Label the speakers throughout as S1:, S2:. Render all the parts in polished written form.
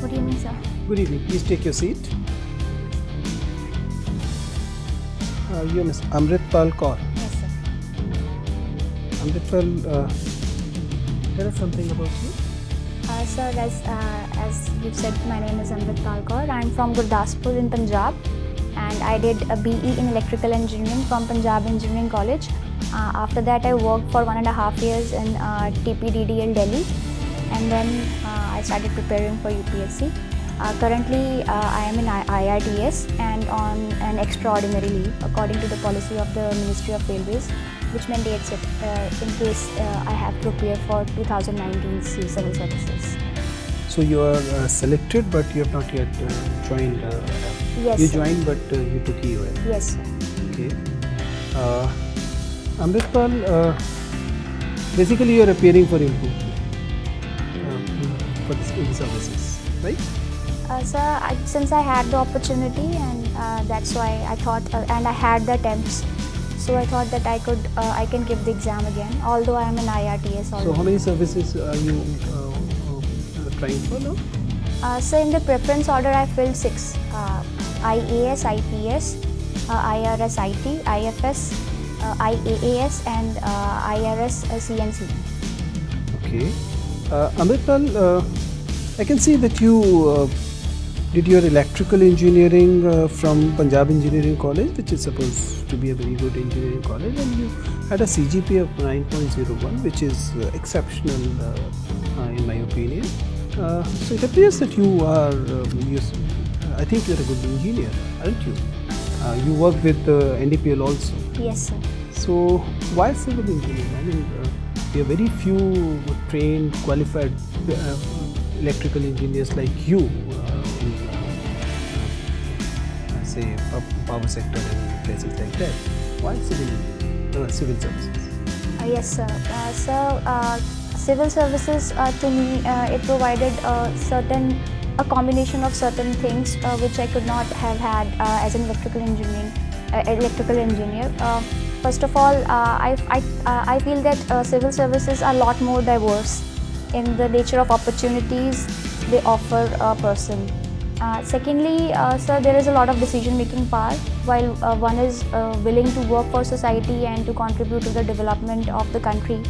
S1: Good evening, sir.
S2: Good evening. Please take your seat. You're Ms. Amritpal Kaur.
S1: Yes, sir.
S2: Amritpal, tell us something about you.
S1: Sir, as you said, my name is Amritpal Kaur. I'm from Gurdaspur in Punjab, and I did a BE in electrical engineering from Punjab Engineering College. After that, I worked for 1.5 years in TPDDL Delhi, and then I started preparing for UPSC. Currently, I am in IRTS and on an extraordinary leave according to the policy of the Ministry of Railways, which mandates it in case I have to prepare for 2019 civil services.
S2: So you are selected, but you have not yet joined.
S1: Yes,
S2: You
S1: sir.
S2: joined, but you took EOL.
S1: Yes, sir.
S2: Okay. Amritpal, basically you are appearing for improvement for the services, right?
S1: Sir, since I had the opportunity, and that's why I thought, and I had the attempts, so I thought that I can give the exam again. Although I am in IRTS already.
S2: So how many services are you trying for now?
S1: So in the preference order, I filled 6: IAS, IPS, IRS IT, IFS, IAAS, and IRS CNC.
S2: Okay. Amritpal, I can see that you did your electrical engineering from Punjab Engineering College, which is supposed to be a very good engineering college, and you had a CGPA of 9.01, which is exceptional in my opinion. So it appears that you are, I think you're a good engineer, aren't you? You work with NDPL also.
S1: Yes, sir.
S2: So why civil engineering? I mean, there are very few trained, qualified electrical engineers like you in, say, power sector and places like that. Why civil services?
S1: Yes, sir. Civil services to me it provided a combination of certain things which I could not have had as an electrical engineer. First of all, I feel that civil services are a lot more diverse in the nature of opportunities they offer a person. Secondly, sir, there is a lot of decision-making power. While one is willing to work for society and to contribute to the development of the country,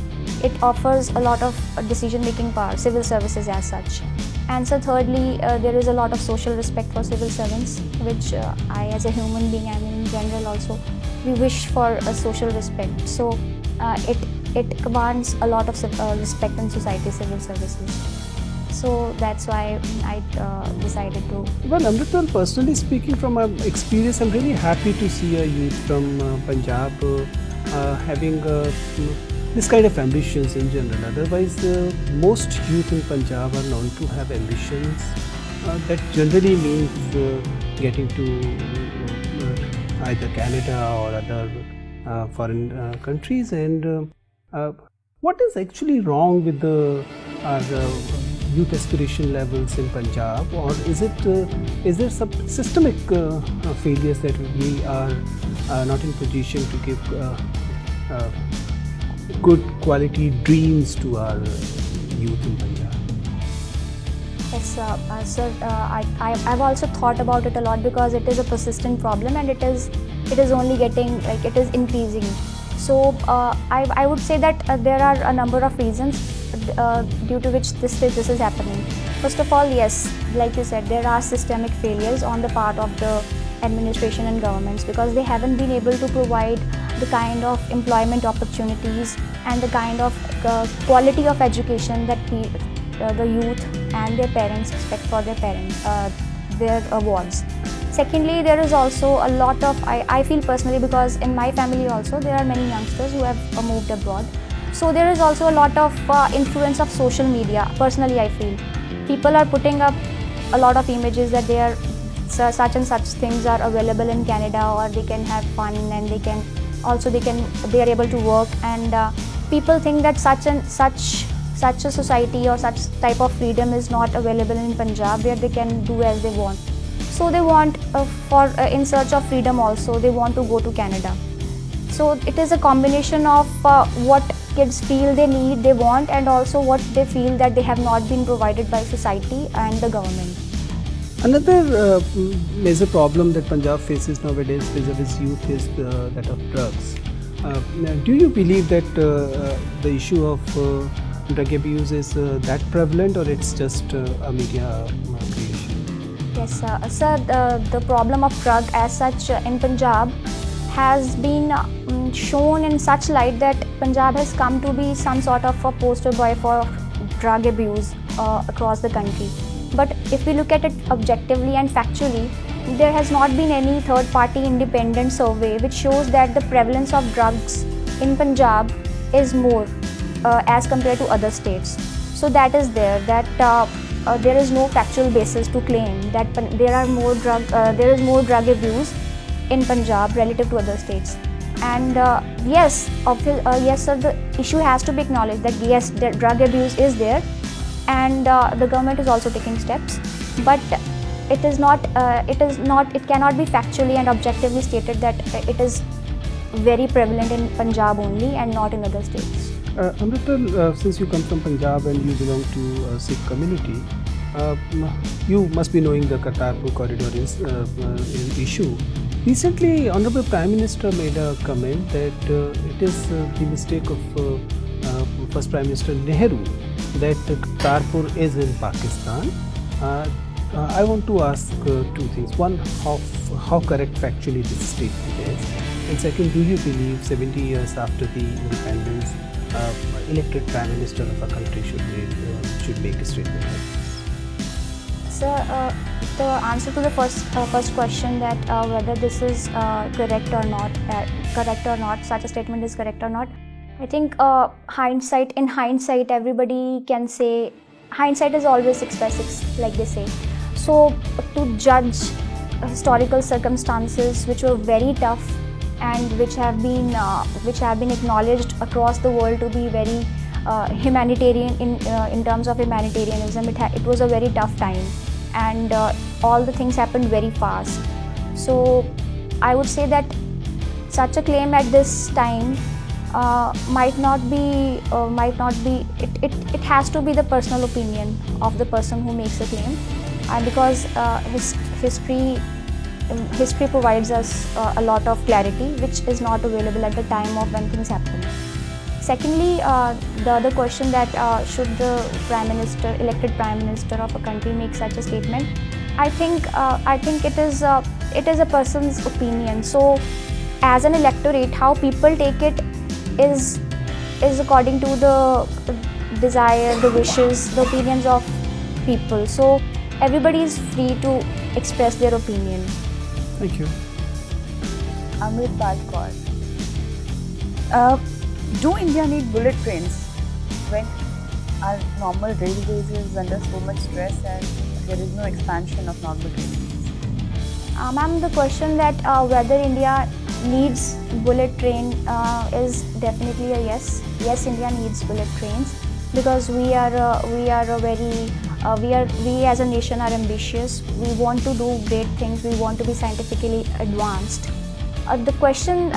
S1: it offers a lot of decision-making power, civil services as such. And so thirdly, there is a lot of social respect for civil servants, which I as a human being and in general also, we wish for a social respect. So it commands a lot of respect in society, civil services. So that's why I decided to.
S2: Well, Amritpal, personally speaking, from my experience, I'm really happy to see a youth from Punjab having this kind of ambitions in general. Otherwise, most youth in Punjab are known to have ambitions that generally means getting to either Canada or other foreign countries. And what is actually wrong with our youth aspiration levels in Punjab, or is there some systemic failures that we are not in position to give good quality dreams to our youth in Punjab?
S1: Yes, sir. I've also thought about it a lot because it is a persistent problem and it is only getting, like, it is increasing. So I would say that there are a number of reasons due to which this is happening. First of all, yes, like you said, there are systemic failures on the part of the administration and governments because they haven't been able to provide the kind of employment opportunities and the kind of quality of education that the youth and their parents expect for their wards. Secondly, there is also a lot of, I feel personally, because in my family also there are many youngsters who have moved abroad. So there is also a lot of influence of social media. Personally, I feel people are putting up a lot of images that they are such and such things are available in Canada, or they can have fun and they are able to work, and people think that such a society or such type of freedom is not available in Punjab where they can do as they want. So they want in search of freedom also, they want to go to Canada. So it is a combination of what kids feel they need, they want, and also what they feel that they have not been provided by society and the government.
S2: Another major problem that Punjab faces nowadays vis-a-vis youth is that of drugs. Now, do you believe that the issue of drug abuse is that prevalent, or it's just a media creation?
S1: Yes, sir. The problem of drug as such in Punjab has been shown in such light that Punjab has come to be some sort of a poster boy for drug abuse across the country. But if we look at it objectively and factually, there has not been any third party independent survey which shows that the prevalence of drugs in Punjab is more as compared to other states. So that is there, that there is no factual basis to claim that there is more drug abuse in Punjab relative to other states. And yes, sir, the issue has to be acknowledged that yes, the drug abuse is there, and the government is also taking steps, but it cannot be factually and objectively stated that it is very prevalent in Punjab only and not in other states.
S2: Amrita, since you come from Punjab and you belong to a Sikh community, you must be knowing the Kartarpur corridor issue. Recently, Honorable Prime Minister made a comment that it is the mistake of first Prime Minister Nehru that Kartarpur is in Pakistan. I want to ask two things. One, how correct factually this statement is, and second, do you believe 70 years after the independence, elected Prime Minister of a country should make a statement like this?
S1: Sir, the answer to the first question, that whether this is correct or not, such a statement is correct or not, I think in hindsight, everybody can say hindsight is always 6/6, like they say. So to judge historical circumstances which were very tough and which have been acknowledged across the world to be very humanitarian in terms of humanitarianism, it was a very tough time, and all the things happened very fast. So I would say that such a claim at this time might not be. It has to be the personal opinion of the person who makes the claim, and because history provides us a lot of clarity which is not available at the time of when things happen. Secondly, the other question, that should the elected prime minister of a country make such a statement, I think it is a person's opinion. So as an electorate, how people take it is according to the desire, the wishes, the opinions of people. So everybody is free to express their opinion.
S2: Thank you.
S3: Amrit Kaur. Do India need bullet trains when our normal railways is under so much stress and there is no expansion of normal trains?
S1: Ma'am, the question that whether India needs bullet train is definitely a yes. Yes, India needs bullet trains because we as a nation are ambitious. We want to do great things. We want to be scientifically advanced. The question,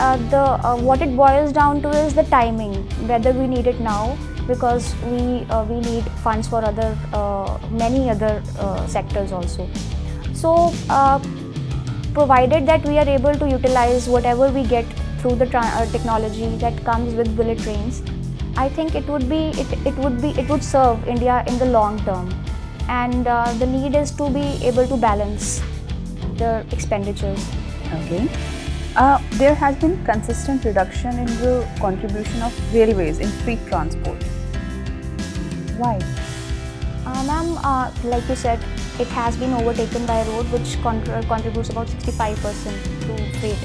S1: what it boils down to is the timing, whether we need it now, because we need funds for many other sectors also. So provided that we are able to utilize whatever we get through the technology that comes with bullet trains, I think it would serve India in the long term, and the need is to be able to balance the expenditures.
S3: Okay. There has been consistent reduction in the contribution of railways in freight transport. Why?
S1: Ma'am, like you said, it has been overtaken by road, which contributes about 65% to freight.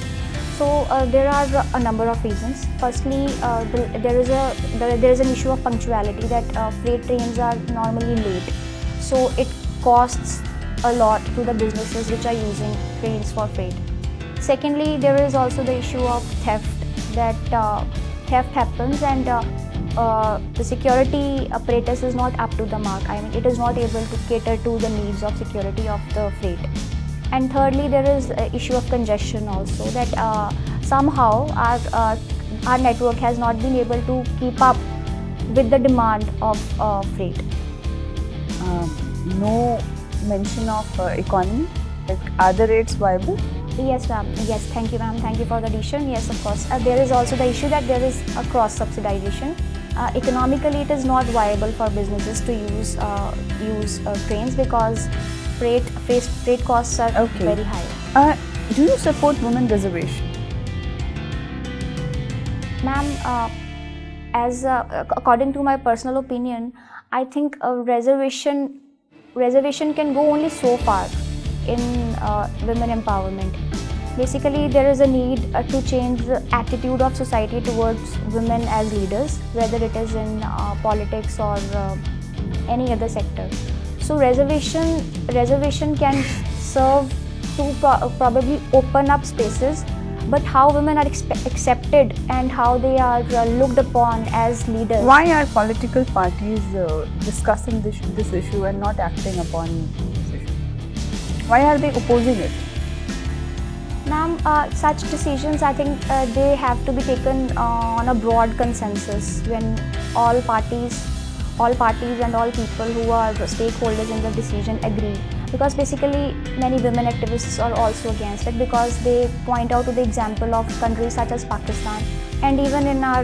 S1: So there are a number of reasons. Firstly, there is an issue of punctuality, that freight trains are normally late, so it costs a lot to the businesses which are using trains for freight. Secondly, there is also the issue of theft, that theft happens and the security apparatus is not up to the mark. I mean, it is not able to cater to the needs of security of the freight. And thirdly, there is an issue of congestion also, that somehow our network has not been able to keep up with the demand of freight.
S3: No mention of economy. Like, are the rates viable?
S1: Yes, ma'am. Yes, thank you, ma'am. Thank you for the addition. Yes, of course. There is also the issue that there is a cross subsidization. Economically, it is not viable for businesses to use trains because freight costs are
S3: Okay.
S1: very high.
S3: Do you support women reservation?
S1: Ma'am, according to my personal opinion, I think a reservation can go only so far in women empowerment. Basically, there is a need to change the attitude of society towards women as leaders, whether it is in politics or any other sector. So reservation can serve to probably open up spaces, but how women are accepted and how they are looked upon as leaders.
S3: Why are political parties discussing this issue and not acting upon this issue? Why are they opposing it?
S1: Ma'am, such decisions, I think they have to be taken on a broad consensus when all parties and all people who are stakeholders in the decision agree. Because basically many women activists are also against it because they point out to the example of countries such as Pakistan, and even in our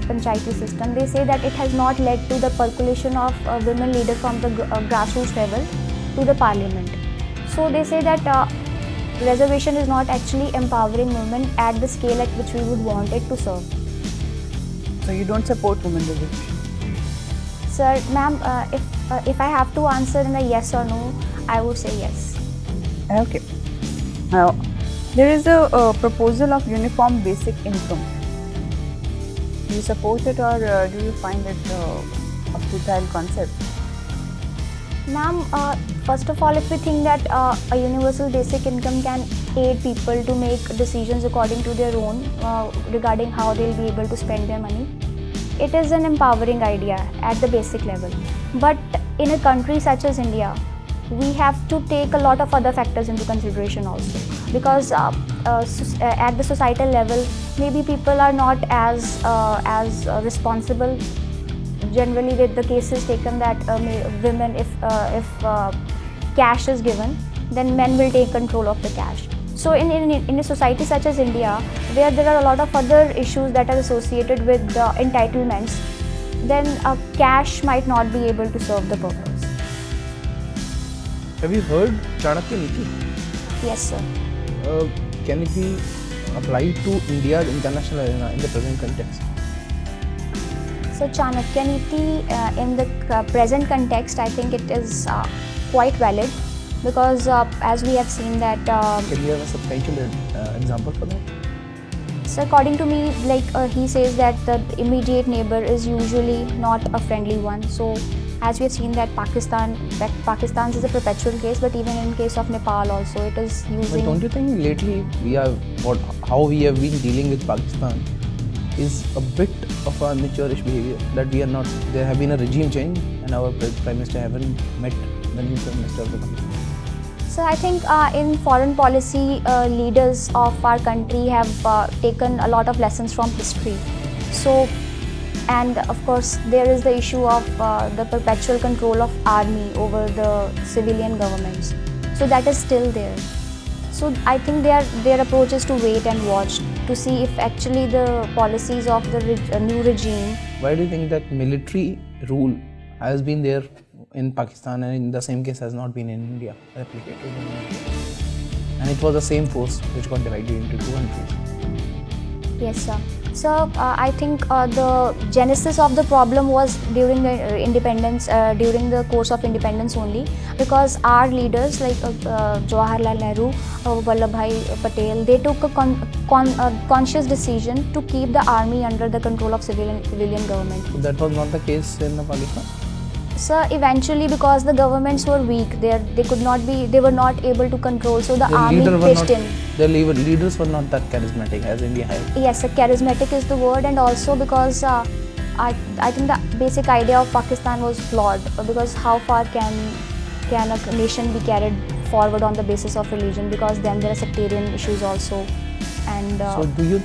S1: panchayati system, they say that it has not led to the percolation of women leaders from the grassroots level to the parliament. So they say that reservation is not actually empowering women at the scale at which we would want it to serve.
S3: So you don't support women reservation?
S1: Sir, ma'am, if I have to answer in a yes or no, I would say yes.
S3: Okay. Now, there is a proposal of uniform basic income. Do you support it, or do you find it a futile concept?
S1: Ma'am, first of all, if we think that a universal basic income can aid people to make decisions according to their own regarding how they'll be able to spend their money, it is an empowering idea at the basic level. But in a country such as India, we have to take a lot of other factors into consideration also, because at the societal level, maybe people are not as responsible. Generally, the case is taken that women, if cash is given, then men will take control of the cash. So in a society such as India, where there are a lot of other issues that are associated with entitlements, then cash might not be able to serve the purpose.
S4: Have you heard Chanakya Niti?
S1: Yes, sir.
S4: Can it be applied to India's international arena in the present context?
S1: So Chanakya Niti in the present context, I think it is quite valid, because as we have seen that
S4: Can you have a substantial example for that?
S1: so according to me, like he says that the immediate neighbor is usually not a friendly one. So as we have seen that Pakistan's is a perpetual case, but even in case of Nepal also, it is
S4: But
S1: using.
S4: don't you think lately how we have been dealing with Pakistan is a bit of a mature-ish behavior, that we are not, there have been a regime change and our Prime Minister haven't met the new Prime Minister of the country.
S1: So I think in foreign policy, leaders of our country have taken a lot of lessons from history. So, and of course, there is the issue of the perpetual control of army over the civilian governments. So that is still there. So I think their approach is to wait and watch to see if actually the policies of the new regime.
S4: Why do you think that military rule has been there in Pakistan and in the same case has not been in India replicated in India? And it was the same force which got divided into two countries.
S1: Yes, sir. So I think the genesis of the problem was during the independence, during the course of independence only, because our leaders like Jawaharlal Nehru, Vallabhbhai Patel, they took a conscious decision to keep the army under the control of civilian government.
S4: So that was not the case in Pakistan?
S1: So eventually, because the governments were weak, they were not able to control, so the army pitched in.
S4: The leaders were not that charismatic as India had.
S1: Yes, charismatic is the word, and also because I think the basic idea of Pakistan was flawed, because how far can a nation be carried forward on the basis of religion, because then there are sectarian issues also. And
S4: So do you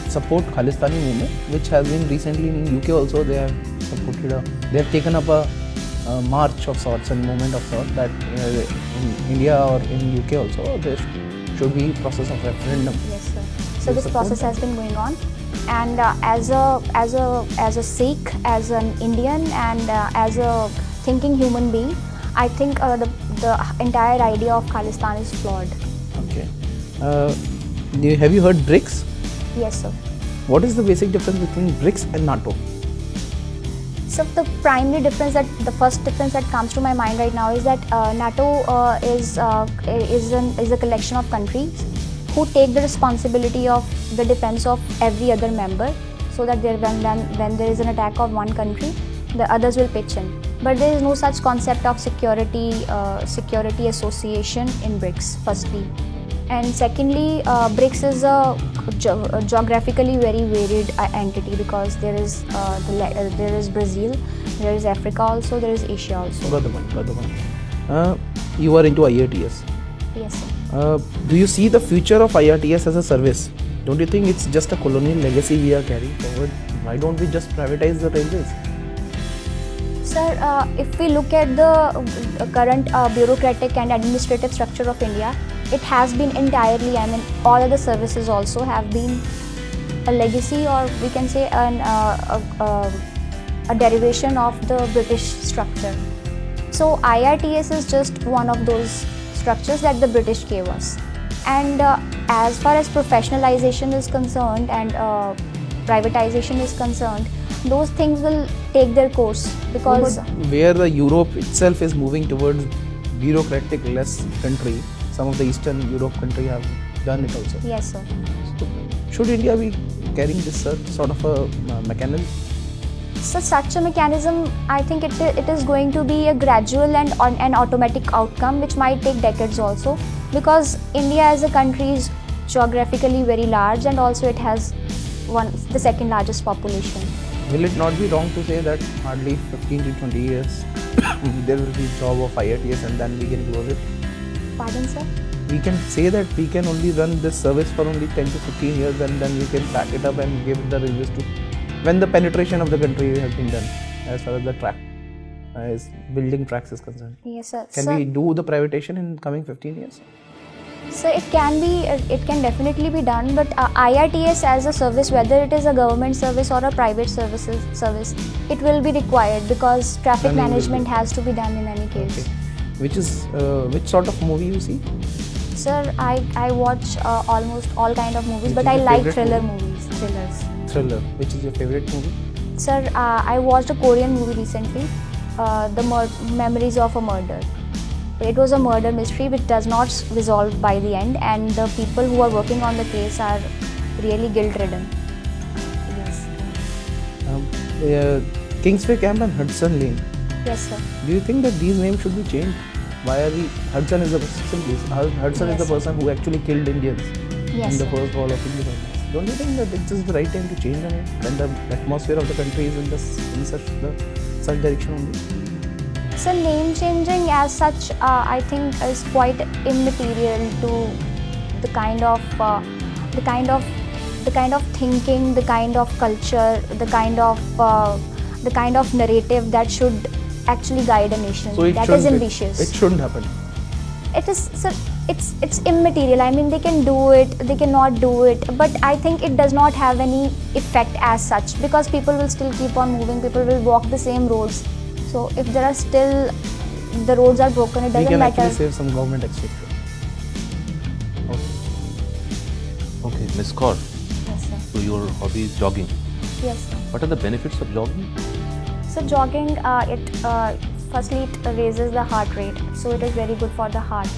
S4: support Khalistani movement, which has been recently in UK also? They have supported they have taken up a march of sorts and movement of sorts that in India or in UK also there should be process of referendum.
S1: Yes, sir.
S4: You
S1: So this
S4: support
S1: process
S4: that?
S1: has been going on, and as a Sikh, as an Indian, and as a thinking human being, I think the entire idea of Khalistan is flawed.
S4: Okay. Have you heard BRICS?
S1: Yes, sir.
S4: What is the basic difference between BRICS and NATO?
S1: So the primary difference the first difference that comes to my mind right now is that NATO is a collection of countries who take the responsibility of the defense of every other member, so that when there is an attack of one country, the others will pitch in. But there is no such concept of security association in BRICS. Firstly, and secondly, BRICS is a geographically very varied entity, because there is Brazil, there is Africa also, there is Asia also.
S4: Got the one. You are into IRTS.
S1: Yes, sir.
S4: Do you see the future of IRTS as a service? Don't you think it's just a colonial legacy we are carrying forward? Why don't we just privatize the railways?
S1: Sir, if we look at the current bureaucratic and administrative structure of India, it has been entirely, all other services also have been a legacy, or we can say a derivation of the British structure. So IRTS is just one of those structures that the British gave us. And as far as professionalization is concerned and privatization is concerned, those things will take their course, because
S4: Where the Europe itself is moving towards bureaucratic less country, some of the Eastern Europe country have done it also.
S1: yes, sir.
S4: So, should India be carrying this sort of a mechanism?
S1: So such a mechanism, I think it is going to be a gradual and an automatic outcome, which might take decades also, because India as a country is geographically very large, and also it has the second largest population.
S4: Will it not be wrong to say that hardly 15 to 20 years there will be job of IRTS and then we can close it?
S1: Pardon, sir?
S4: We can say that we can only run this service for only 10 to 15 years and then we can pack it up and give the railways to when the penetration of the country has been done as far as the track is building tracks is concerned.
S1: Yes, sir.
S4: Can we do the privatization in coming 15 years?
S1: So it can definitely be done, but IRTS as a service, whether it is a government service or a private service, it will be required, because traffic
S4: Running will
S1: management
S4: be-
S1: has to be done in any case.
S4: Okay. Which sort of movie you see?
S1: Sir, I watch almost all kind of movies,
S4: Which
S1: but
S4: is
S1: I
S4: your
S1: like
S4: favorite
S1: thrillers.
S4: Thriller. Which is your favorite movie?
S1: Sir, I watched a Korean movie recently, Memories of a Murder. It was a murder mystery which does not resolve by the end, and the people who are working on the case are really guilt-ridden. Yes.
S4: Kingsway Camp and Hudson Lane.
S1: Yes, sir.
S4: Do you think that these names should be changed? Why are we? Hudson is the Hudson is the
S1: Yes.
S4: person who actually killed Indians
S1: Yes,
S4: in the
S1: sir.
S4: first war of independence. Don't you think that it is the right time to change the name when the atmosphere of the country is in such direction only?
S1: So name changing as such, I think, is quite immaterial to the kind of thinking, the kind of culture, the kind of narrative that should actually guide a nation.
S4: So
S1: That is ambitious.
S4: It shouldn't happen.
S1: It is, sir, it's immaterial. I mean, they can do it, they cannot do it, but I think it does not have any effect as such, because people will still keep on moving, people will walk the same roads. So if there are still, the roads are broken, it
S4: We
S1: doesn't
S4: can
S1: matter.
S4: actually save some government expenditure.
S5: Okay, Ms. Kaur,
S1: Yes, sir.
S5: so your hobby is jogging.
S1: Yes, sir.
S5: What are the benefits of jogging?
S1: So jogging, firstly it raises the heart rate, so it is very good for the heart,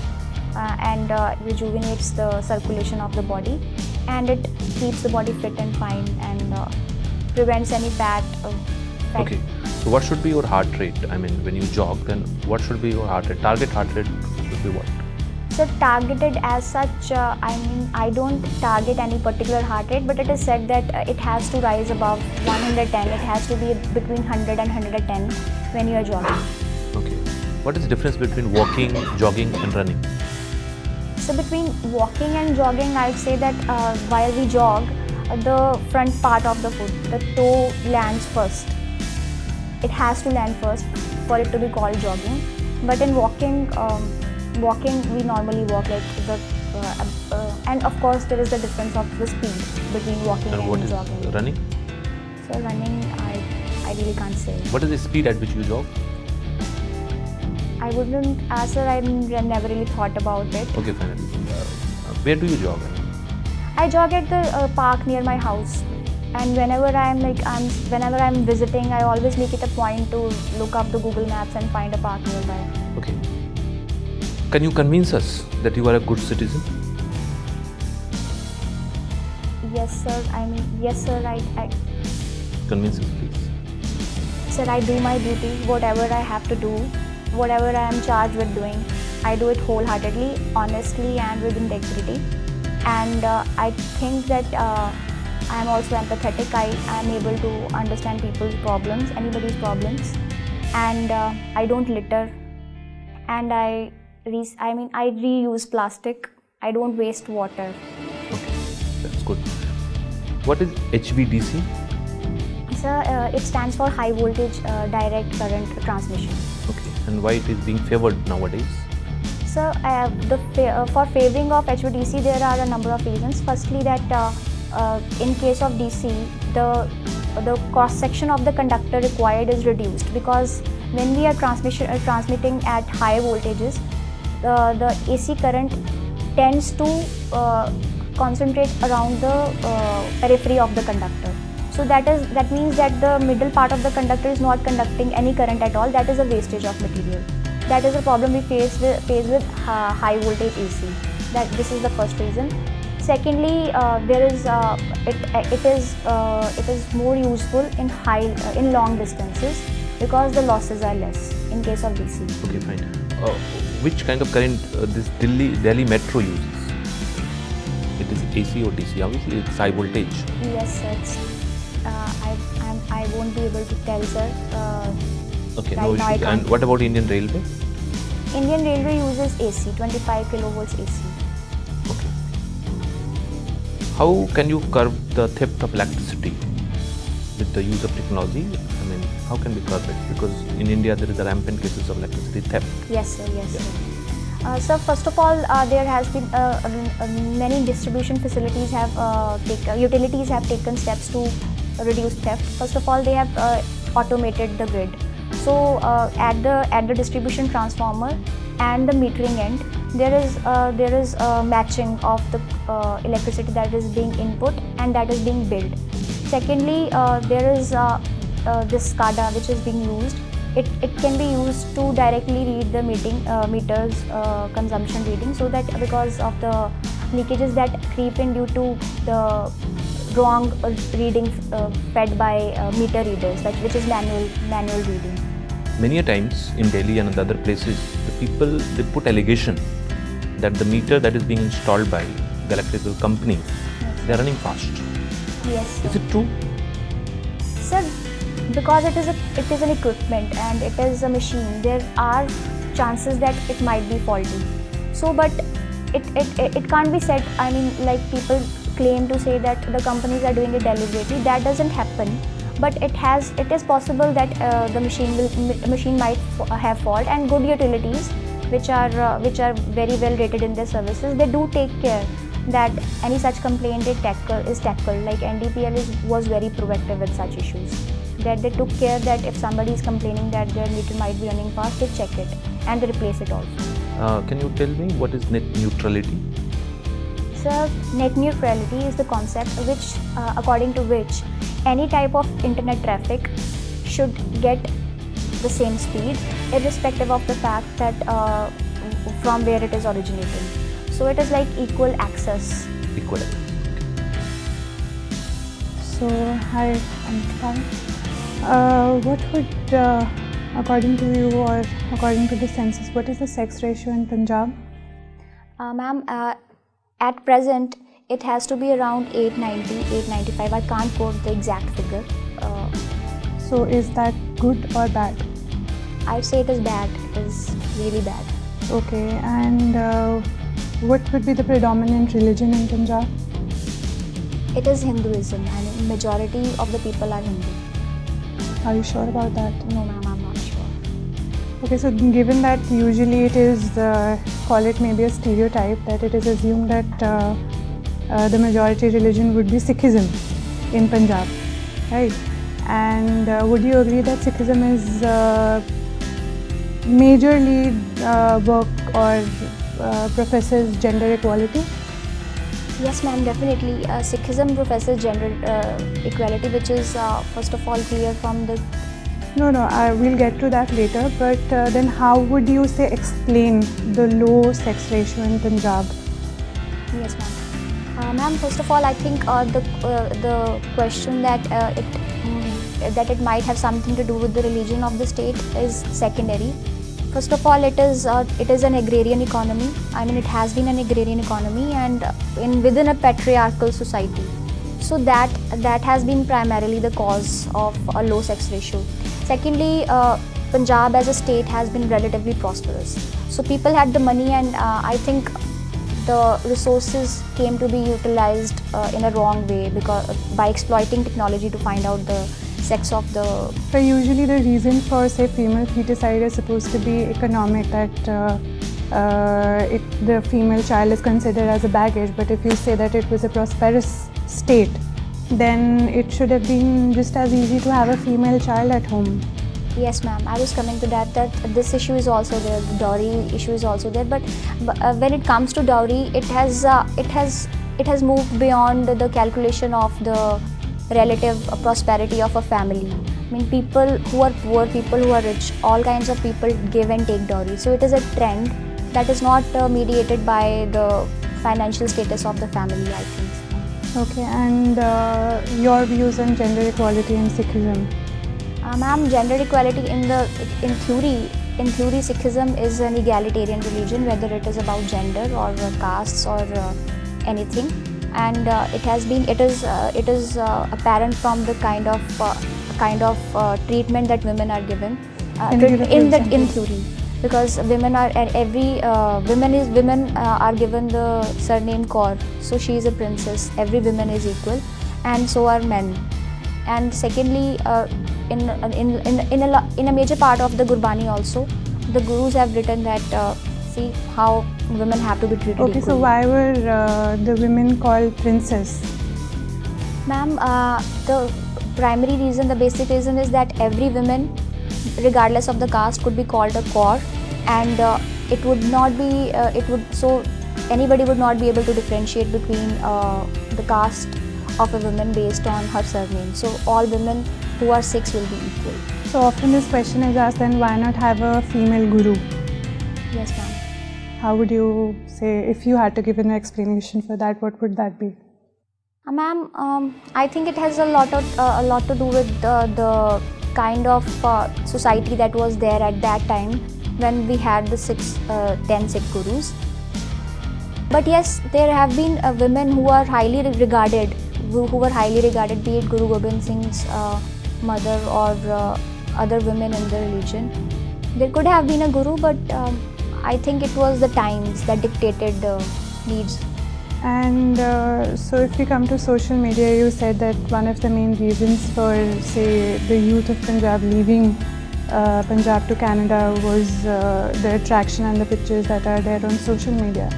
S1: and rejuvenates the circulation of the body, and it keeps the body fit and fine, and prevents any fat.
S5: Okay, so what should be your heart rate? I mean, when you jog, then what should be your heart rate? Target heart rate should be what?
S1: So targeted as such, I don't target any particular heart rate, but it is said that it has to rise above 110. It has to be between 100 and 110 when you are jogging.
S5: Okay. What is the difference between walking, jogging and running?
S1: So between walking and jogging, I'd say that while we jog, the front part of the foot, the toe lands first. it has to land first for it to be called jogging. But in walking, we normally walk like the and of course there is the difference of the speed between walking
S5: And what
S1: and
S5: is
S1: jogging.
S5: running?
S1: So running, I really can't say.
S5: What is the speed at which you jog?
S1: I wouldn't answer. I never really thought about it.
S5: Okay, fine. Where do you jog?
S1: I jog at the park near my house, and whenever I'm visiting, I always make it a point to look up the Google Maps and find a park nearby.
S5: Okay. Can you convince us that you are a good citizen?
S1: Yes, sir. Yes, sir. I
S5: Convince us, please.
S1: Sir, I do my duty. Whatever I have to do, whatever I am charged with doing, I do it wholeheartedly, honestly, and with integrity. And I think that I am also empathetic. I am able to understand people's problems, anybody's problems, and I don't litter. And I reuse plastic. I don't waste water.
S5: Okay, that's good. What is HVDC?
S1: Sir, it stands for high voltage direct current transmission.
S5: Okay, and why it is being favored nowadays?
S1: So, for favoring of HVDC, there are a number of reasons. Firstly, that in case of DC, the cross section of the conductor required is reduced, because when we are transmitting at high voltages, the AC current tends to concentrate around the periphery of the conductor. So that means that the middle part of the conductor is not conducting any current at all. That is a wastage of material. That is a problem we face with high voltage AC. This is the first reason. Secondly, it is more useful in long distances, because the losses are less in case of DC.
S5: Okay, fine. Which kind of current this Delhi Metro uses? It is AC or DC? Obviously, it's high voltage.
S1: Yes, sir. I won't be able to tell, sir.
S5: Okay,
S1: Right
S5: no
S1: now I
S5: issues.
S1: can't.
S5: And what about Indian Railway?
S1: Indian Railway uses AC, 25 kilovolts AC.
S5: Okay. How can you curb the theft of electricity with the use of technology? I mean, how can we curb it? Because in India there is a rampant cases of electricity theft.
S1: Yes, sir. Yes, sir. So first of all, there has been many distribution facilities utilities have taken steps to reduce theft. First of all, they have automated the grid. So at the distribution transformer and the metering end, there is a matching of the electricity that is being input and that is being billed. Secondly, there is this SCADA which is being used. It can be used to directly read the meters consumption reading, so that because of the leakages that creep in due to the wrong reading fed by meter readers, which is manual reading.
S5: Many a times in Delhi and other places, the people they put allegation that the meter that is being installed by the electrical company, they are running fast.
S1: Yes, sir.
S5: Is it true?
S1: Sir, because it is an equipment and it is a machine, there are chances that it might be faulty. So, but it can't be said. I mean, like people claim to say that the companies are doing it deliberately. That doesn't happen. But it is possible that the machine might have fault, and good utilities, which are very well rated in their services, they do take care that any such complaint is tackled. Like NDPL was very proactive with such issues. That they took care that if somebody is complaining that their meter might be running fast, they check it and they replace it also.
S5: Can you tell me what is net neutrality?
S1: So, net neutrality is the concept according to which any type of internet traffic should get the same speed, irrespective of the fact that from where it is originating. So it is like equal access.
S5: Equal access.
S3: So, hi, Amrita. What would, according to you or according to the census, what is the sex ratio in Punjab?
S1: Ma'am, at present, it has to be around 890, 895. I can't quote the exact figure.
S3: So, is that good or bad?
S1: I'd say it is bad. It is really bad.
S3: Okay, and what would be the predominant religion in Punjab?
S1: It is Hinduism, and majority of the people are Hindu.
S6: Are you sure about that?
S1: No, ma'am, I'm not sure.
S6: Okay, so given that usually it is, call it maybe a stereotype, that it is assumed that the majority religion would be Sikhism in Punjab, right? And would you agree that Sikhism is majorly work or professes gender equality?
S1: Yes, ma'am, definitely. Sikhism professes gender equality, which is first of all clear from the.
S6: No, we'll get to that later. But then, how would you say explain the low sex ratio in Punjab?
S1: Yes, ma'am. Ma'am, first of all, I think the question that it might have something to do with the religion of the state is secondary. First of all, it is an agrarian economy. I mean, it has been an agrarian economy, and within a patriarchal society. So that has been primarily the cause of a low sex ratio. Secondly, Punjab as a state has been relatively prosperous. So people had the money, and I think the resources came to be utilized in a wrong way because by exploiting technology to find out the sex of the.
S6: So usually the reason for, say, female feticide is supposed to be economic, that the female child is considered as a baggage. But if you say that it was a prosperous state, then it should have been just as easy to have a female child at home.
S1: Yes, ma'am. I was coming to that this issue is also there. The dowry issue is also there. But when it comes to dowry, it has moved beyond the calculation of the relative prosperity of a family. I mean, people who are poor, people who are rich, all kinds of people give and take dowry. So it is a trend that is not mediated by the financial status of the family, I think.
S6: Okay, and your views on gender equality in Sikhism?
S1: Ma'am, gender equality in theory, Sikhism is an egalitarian religion, whether it is about gender or castes or anything. And it is apparent from the kind of treatment that women are given in theory, because women are given the surname Kaur, so she is a princess. Every woman is equal, and so are men. And secondly, in a major part of the Gurbani also, the gurus have written that see how women have to be treated
S6: equally. So why were the women called princess?
S1: Ma'am, the primary reason, the basic reason is that every woman, regardless of the caste, could be called a Kaur, and anybody would not be able to differentiate between the caste of a woman based on her surname. So all women who are Sikhs will be equal.
S6: So often this question is asked, then why not have a female guru?
S1: Yes, ma'am.
S6: How would you say, if you had to give an explanation for that, what would that be?
S1: Ma'am, I think it has a lot to do with the kind of society that was there at that time when we had the 10 Sikh gurus. But yes, there have been women who are highly regarded, be it Guru Gobind Singh's mother or other women in the religion. There could have been a guru, but I think it was the times that dictated the needs.
S6: And so if we come to social media, you said that one of the main reasons for, say, the youth of Punjab leaving Punjab to Canada was the attraction and the pictures that are there on social media.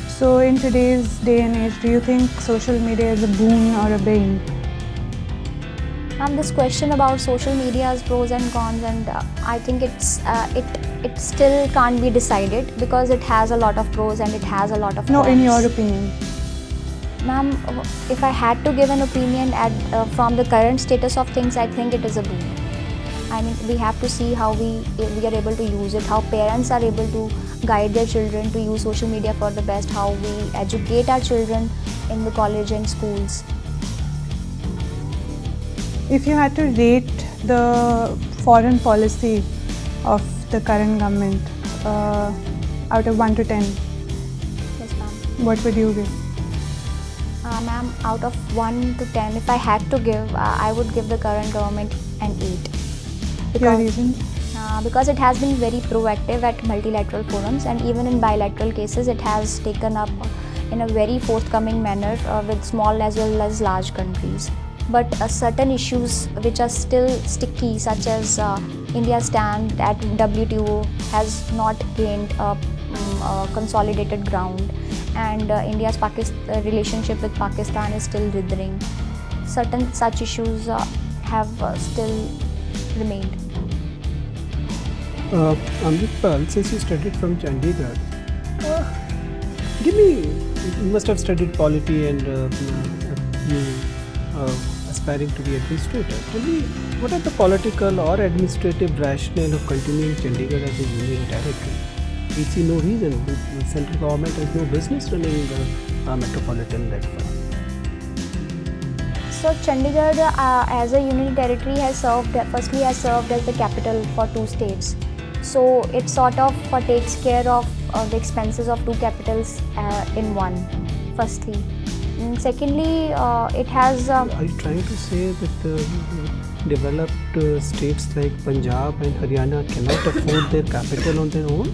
S6: So in today's day and age, do you think social media is a boon or a bane?
S1: This question about social media's pros and cons, and I think it still can't be decided because it has a lot of pros and it has a lot of cons.
S6: No, in your opinion.
S1: Ma'am, if I had to give an opinion from the current status of things, I think it is a boon. I mean, we have to see how we are able to use it, how parents are able to guide their children to use social media for the best, how we educate our children in the college and schools.
S6: If you had to rate the foreign policy of the current government out of 1 to 10,
S1: yes, ma'am.
S6: What would you give?
S1: Ma'am, out of 1 to 10, if I had to give, I would give the current government an 8.
S6: Your reason?
S1: Because it has been very proactive at multilateral forums, and even in bilateral cases it has taken up in a very forthcoming manner with small as well as large countries. but certain issues which are still sticky, such as India's stand at WTO has not gained consolidated ground, and India's relationship with Pakistan is still withering. Certain such issues have still remained.
S2: Amritpal, since you studied from Chandigarh, you must have studied polity and you aspiring to be administrator. Tell me, what are the political or administrative rationale of continuing Chandigarh as a union territory? We see no reason. The central government has no business running a metropolitan network.
S1: So Chandigarh as a union territory has served as the capital for two states. So it sort of takes care of the expenses of two capitals in one, firstly. And secondly, it has...
S2: Are you trying to say that developed states like Punjab and Haryana cannot afford their capital on their own?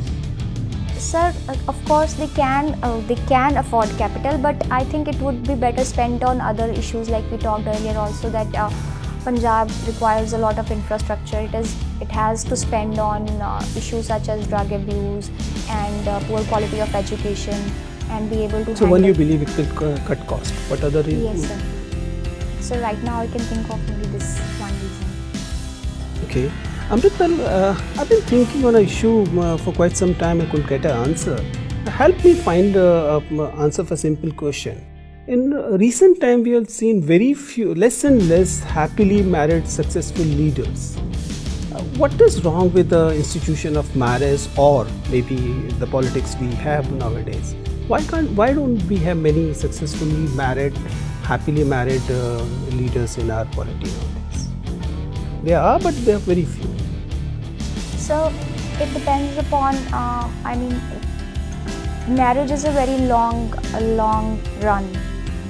S1: Sir, of course they can afford capital, but I think it would be better spent on other issues, like we talked earlier also, that Punjab requires a lot of infrastructure. It has to spend on issues such as drug abuse and poor quality of education, and be able to.
S2: So when you believe it will cut cost, what other reasons?
S1: Yes, sir. So right now I can think of only this one reason.
S2: Okay. Amritpal, I've been thinking on an issue for quite some time. I couldn't get an answer. Help me find an answer for a simple question. In recent time, we have seen less and less happily married successful leaders. What is wrong with the institution of marriage, or maybe the politics we have nowadays? Why don't we have many successfully married, happily married leaders in our polity nowadays? There are, but there are very few.
S1: So it depends upon. Marriage is a very long run.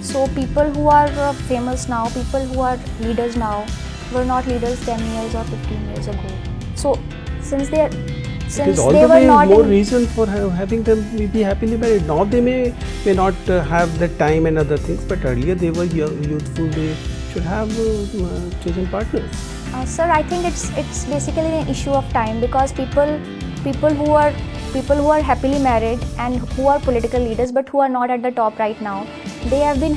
S1: So people who are famous now, people who are leaders now, were not leaders 10 years or 15 years ago. So since they were not
S2: more reason for having them be happily married. Now they may not have the time and other things, but earlier they were youthful. They should have chosen partners.
S1: Sir, I think it's basically an issue of time, because people who are happily married and who are political leaders but who are not at the top right now, they have been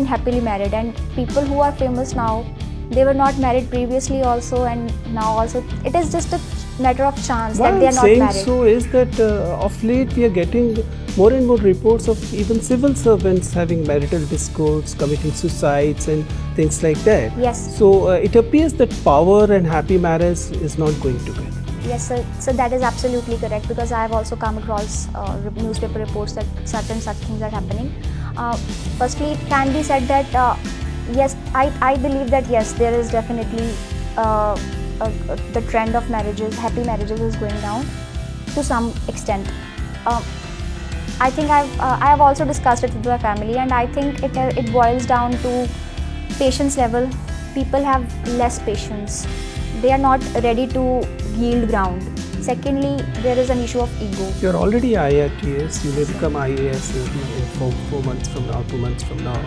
S1: happily married, and people who are famous now, they were not married previously also, and now also. It is just a matter of chance that they are not married.
S2: Why I'm saying so is that of late we are getting more and more reports of even civil servants having marital discords, committing suicides and things like that.
S1: Yes.
S2: So it appears that power and happy marriage is not going together.
S1: Yes, sir. So that is absolutely correct, because I have also come across newspaper reports that certain such things are happening. Firstly, it can be said that yes, I believe that yes, there is definitely the trend of marriages, happy marriages, is going down to some extent. I think I have also discussed it with my family, and I think it boils down to patience level. People have less patience. They are not ready to yield ground. Secondly, there is an issue of ego.
S2: You are already IAS. You may become IAS in 4 months from now, 2 months from now.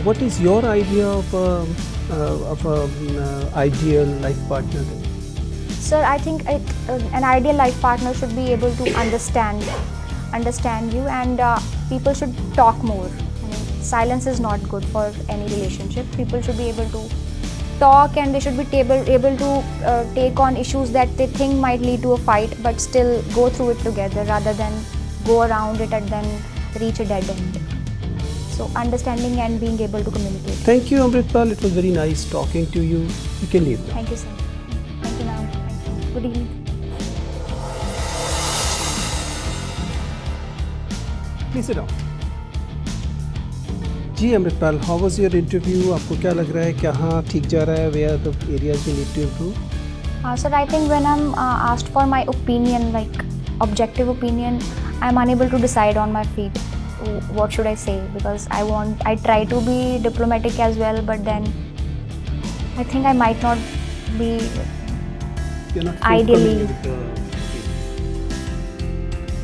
S2: What is your idea of an ideal life partner?
S1: Sir, I think an ideal life partner should be able to understand you, and people should talk more. I mean, silence is not good for any relationship. People should be able to talk, and they should be able to take on issues that they think might lead to a fight, but still go through it together rather than go around it and then reach a dead end. So understanding and being able to communicate.
S2: Thank you, Amritpal. It was very nice talking to you. You can leave now.
S1: Thank you, sir. Thank you, ma'am. Thank you. Good evening.
S2: Please sit down. Ji Amritpal, how was your interview? आपको क्या लग रहा है, कहाँ ठीक जा रहा है? Where the areas you need to improve?
S1: Sir, I think when I'm asked for my opinion, like objective opinion, I'm unable to decide on my feet. What should I say? Because I try to be diplomatic as well, but then I think I might not be
S2: You're not
S1: ideally.
S2: with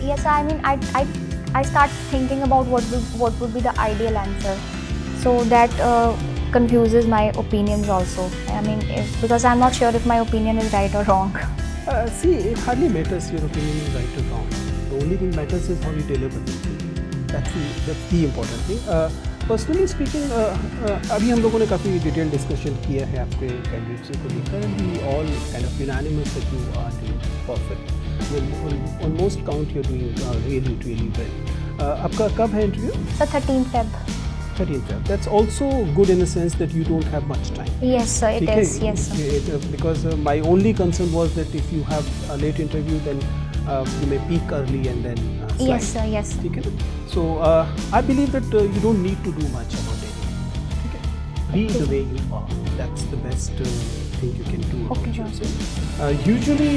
S1: Yes, I mean I start thinking about what would be the ideal answer, so that confuses my opinions also. I mean, because I'm not sure if my opinion is right or wrong.
S2: See, it hardly matters your opinion is right or wrong. The only thing matters is how you deliver it. That's the important thing. Personally speaking, अभी हम लोगों ने काफ़ी detail discussion किया है आपके candidates को लेकर, and we all kind of unanimous that you are doing perfect. On most count you're doing really well. आपका कब है interview?
S1: So 13th Feb.
S2: 13th Feb. That's also good in the sense that you don't have much time.
S1: Yes, sir. It
S2: ठीक है?
S1: is. Yes, sir.
S2: Because my only concern was that if you have a late interview, then you may peak early and then slide.
S1: Yes, sir. Yes, sir.
S2: ठीक है ना? So I believe that you don't need to do much about it. ठीक है? Be the way you are. That's the best thing you can do about
S1: Okay, sir.
S2: yourself. Usually,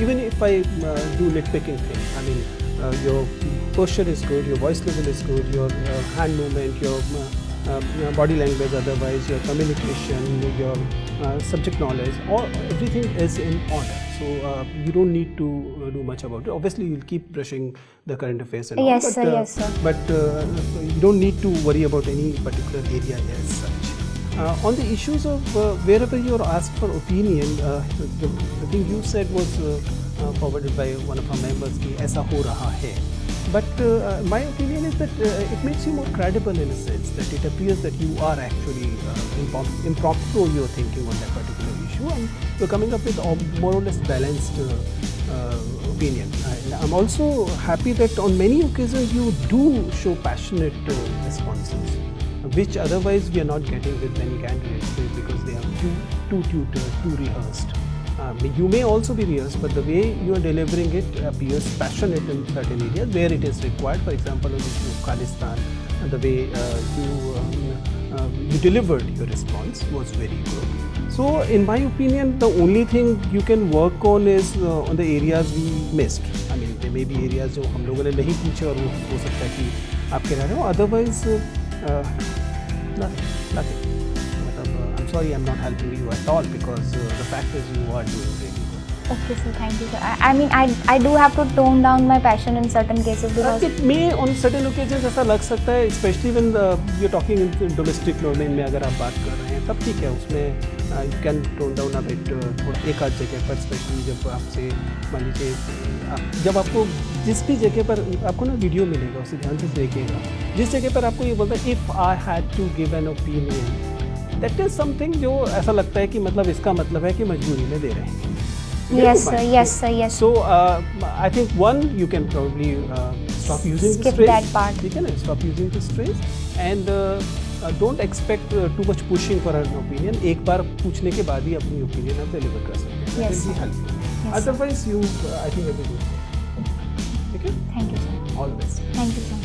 S2: even if I do nitpicking thing, I mean, your posture is good, your voice level is good, your hand movement, your body language, otherwise your communication, your subject knowledge, everything is in order. So you don't need to do much about it. Obviously, you'll keep brushing the current affairs and all.
S1: Yes,
S2: But,
S1: sir. Yes, sir.
S2: But you don't need to worry about any particular area as such. On the issues of wherever you are asked for opinion, the thing you said was forwarded by one of our members कि ऐसा हो रहा है. But my opinion is that it makes you more credible in a sense that it appears that you are actually impromptu you're thinking on that particular issue and you're coming up with a more or less balanced opinion. I'm also happy that on many occasions you do show passionate responses, which otherwise we are not getting with many candidates because they are too tutored, too rehearsed. You may also be rehearsed, but the way you are delivering it appears passionate in certain areas where it is required. For example, on the issue of Khalistan, the way you delivered your response was very good. So, in my opinion, the only thing you can work on is on the areas we missed. I mean, there may be areas जो हम लोगों ने नहीं पूछे और वो हो सकता है कि आप कह रहे हो. Otherwise, nothing. I'm sorry, I'm not helping you at all because the fact is you are doing really good.
S1: Okay, sir. Thank you, sir. I mean, I do have to tone down my passion in certain cases because
S2: It may on certain occasions ऐसा लग सकता है, especially when you're talking in domestic domain में अगर आप बात कर रहे हैं तब ठीक है, उसमें you can tone down a bit थोड़ा एक आध जगह पर, especially जब आपसे मान लीजिए जब आपको जिस भी जगह पर आपको ना वीडियो मिलेगा उसे ध्यान से देखिएगा, जिस जगह पर आपको ये बोलता है if I had to give an opinion, that is something जो ऐसा लगता है कि मतलब इसका मतलब है कि मजबूरी में दे रहे हैं.
S1: yes, sir. Yes, sir. Yes.
S2: So I think one, you can probably stop using
S1: Skip
S2: this phrase.
S1: that part.
S2: ठीक है ना, stop using this phrase and don't expect too much pushing for an opinion. एक बार पूछने के बाद ही अपनी opinion आप deliver कर सकते हैं. That
S1: Yes,
S2: will be
S1: sir.
S2: helpful.
S1: Yes, sir.
S2: Otherwise, you I think everything is good. ठीक है?
S1: Thank you, sir.
S2: All the best.
S1: Thank you, sir.